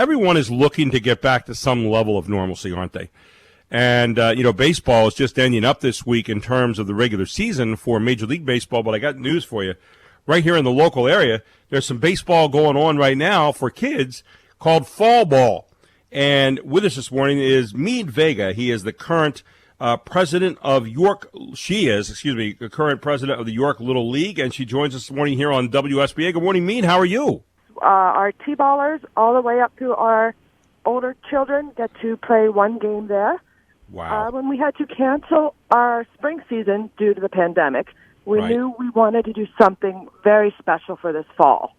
everyone is looking to get back to some level of normalcy, aren't they? And, baseball is just ending up this week in terms of the regular season for Major League Baseball, but I got news for you. Right here in the local area, there's some baseball going on right now for kids called fall ball. And with us this morning is Mead Vega. He is the current president of York. The current president of the York Little League, and she joins us this morning here on WSBA. Good morning, Mead. How are you? Our T-ballers, all the way up to our older children, get to play one game there. Wow. When we had to cancel our spring season due to the pandemic, we knew we wanted to do something very special for this fall.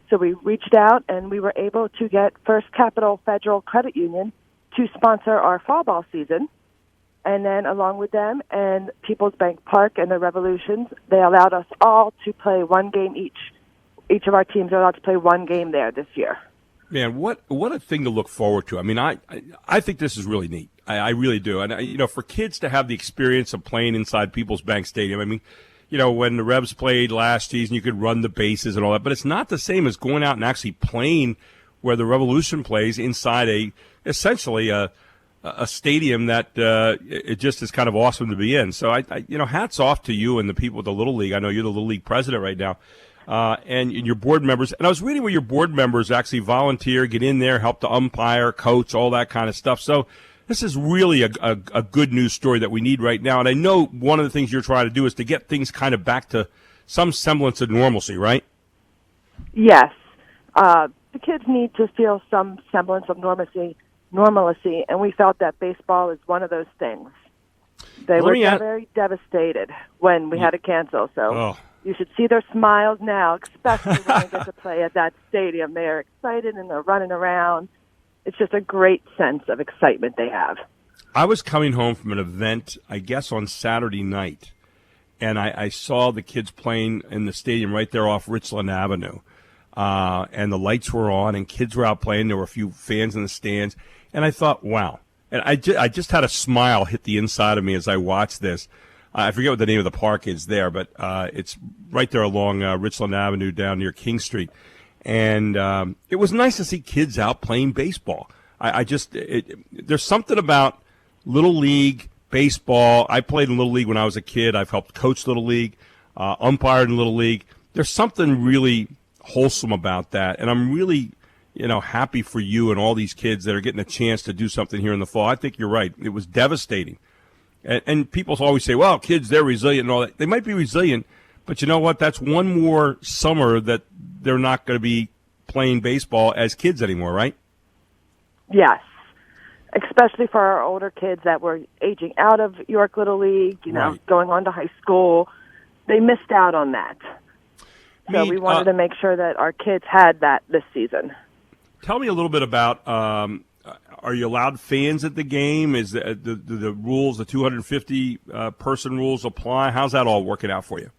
So we reached out, and we were able to get First Capital Federal Credit Union to sponsor our fall ball season. And then along with them and PeoplesBank Park and the Revolutions, they allowed us all to play one game each. Each of our teams are allowed to play one game there this year. Man, what a thing to look forward to. I mean, I think this is really neat. I really do. And, for kids to have the experience of playing inside PeoplesBank Stadium, I mean, when the Revs played last season, you could run the bases and all that, but it's not the same as going out and actually playing where the Revolution plays inside essentially a stadium that it just is kind of awesome to be in. So, hats off to you and the people at the Little League. I know you're the Little League president right now. And your board members. And I was reading where your board members actually volunteer, get in there, help to umpire, coach, all that kind of stuff. So this is really a good news story that we need right now. And I know one of the things you're trying to do is to get things kind of back to some semblance of normalcy, right? Yes. The kids need to feel some semblance of normalcy, and we felt that baseball is one of those things. They were very devastated when we had to cancel, so you should see their smiles now, especially when they get to play at that stadium. They're excited and they're running around. It's just a great sense of excitement they have. I was coming home from an event, I guess, on Saturday night, and I saw the kids playing in the stadium right there off Richland Avenue. And the lights were on and kids were out playing. There were a few fans in the stands. And I thought, wow. And I just had a smile hit the inside of me as I watched this. I forget what the name of the park is there, but it's right there along Richland Avenue down near King Street. And it was nice to see kids out playing baseball. There's something about Little League baseball. I played in Little League when I was a kid. I've helped coach Little League, umpired in Little League. There's something really wholesome about that, and I'm really happy for you and all these kids that are getting a chance to do something here in the fall. I think you're right. It was devastating. And people always say, well, kids, they're resilient and all that. They might be resilient, but you know what? That's one more summer that they're not going to be playing baseball as kids anymore, right? Yes, especially for our older kids that were aging out of York Little League, going on to high school. They missed out on that. So we wanted to make sure that our kids had that this season. Tell me a little bit about are you allowed fans at the game? Is the rules, the 250 person rules apply? How's that all working out for you?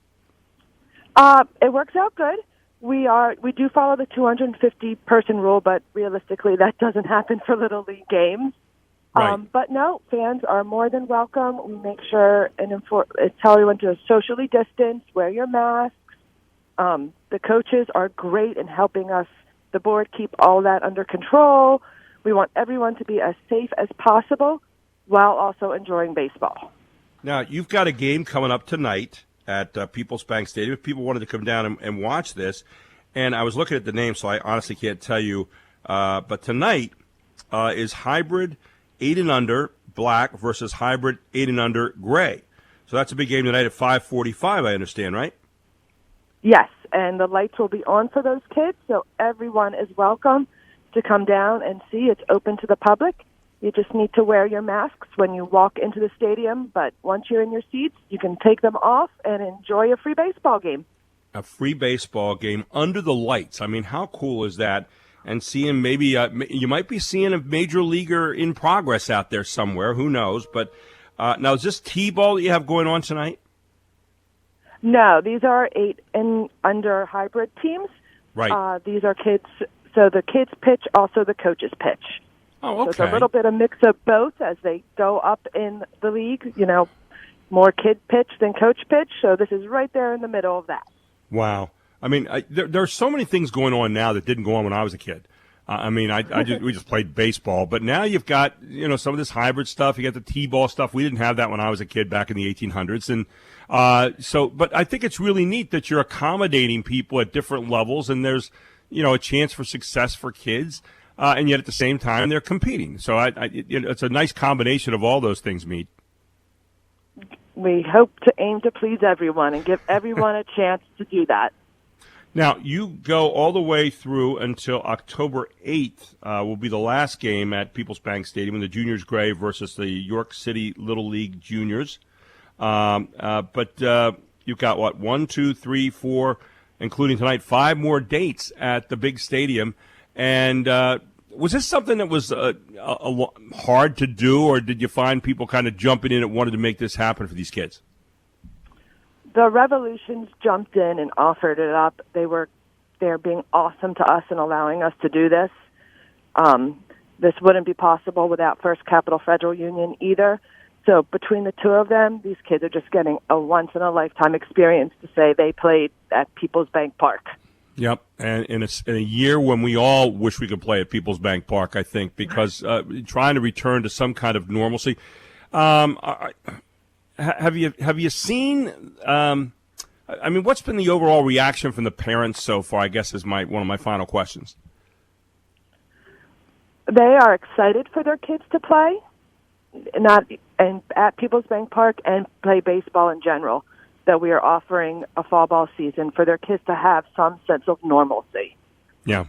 It works out good. We do follow the 250 person rule, but realistically that doesn't happen for Little League games. Right. But no, fans are more than welcome. We make sure and tell everyone to socially distance, wear your mask. The coaches are great in helping us, the board, keep all that under control. We want everyone to be as safe as possible while also enjoying baseball. Now, you've got a game coming up tonight at PeoplesBank Stadium. If people wanted to come down and watch this, and I was looking at the name, so I honestly can't tell you, but tonight is hybrid 8 and under black versus hybrid 8 and under gray. So that's a big game tonight at 5:45, I understand, right? Yes, and the lights will be on for those kids, so everyone is welcome to come down and see. It's open to the public. You just need to wear your masks when you walk into the stadium, but once you're in your seats, you can take them off and enjoy a free baseball game. A free baseball game under the lights. I mean, how cool is that? And seeing maybe you might be seeing a major leaguer in progress out there somewhere. Who knows? But now, is this T-ball that you have going on tonight? No, these are 8 and under hybrid teams. Right. These are kids. So the kids pitch, also the coaches pitch. Oh, okay. So it's a little bit of mix of both as they go up in the league. More kid pitch than coach pitch. So this is right there in the middle of that. Wow. I mean, there are so many things going on now that didn't go on when I was a kid. We just played baseball, but now you've got some of this hybrid stuff. You got the t-ball stuff. We didn't have that when I was a kid back in the 1800s, and but I think it's really neat that you're accommodating people at different levels, and there's a chance for success for kids, and yet at the same time they're competing. So it's a nice combination of all those things, Mead. We hope to aim to please everyone and give everyone a chance to do that. Now, you go all the way through until October 8th, will be the last game at PeoplesBank Stadium in the Juniors Gray versus the York City Little League Juniors. But you've got, 1, 2, 3, 4, including tonight, 5 more dates at the big stadium. And was this something that was hard to do, or did you find people kind of jumping in and wanted to make this happen for these kids? The Revolutions jumped in and offered it up. They're being awesome to us and allowing us to do this. This wouldn't be possible without First Capital Federal Union either. So between the two of them, these kids are just getting a once-in-a-lifetime experience to say they played at PeoplesBank Park. Yep, and in a year when we all wish we could play at PeoplesBank Park, I think, because trying to return to some kind of normalcy. Have you seen? What's been the overall reaction from the parents so far? I guess is one of my final questions. They are excited for their kids to play, at PeoplesBank Park and play baseball in general. That we are offering a fall ball season for their kids to have some sense of normalcy. Yeah.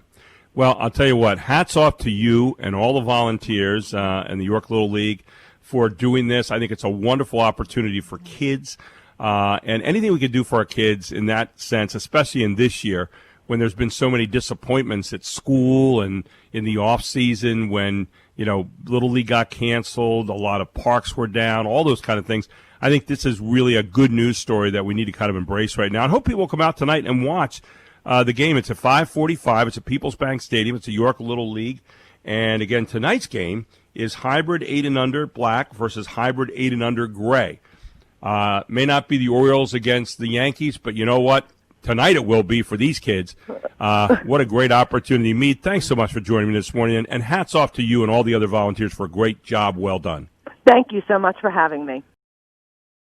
Well, I'll tell you what. Hats off to you and all the volunteers and the York Little League for doing this. I think it's a wonderful opportunity for kids, and anything we can do for our kids in that sense, especially in this year when there's been so many disappointments at school and in the off season when Little League got canceled, a lot of parks were down, all those kind of things. I think this is really a good news story that we need to kind of embrace right now. I hope people will come out tonight and watch the game. It's at 5:45. It's at PeoplesBank Stadium. It's a York Little League. And, again, tonight's game is hybrid 8 and under black versus hybrid 8 and under gray. May not be the Orioles against the Yankees, but you know what? Tonight it will be for these kids. What a great opportunity. Mead, thanks so much for joining me this morning. And hats off to you and all the other volunteers for a great job well done. Thank you so much for having me.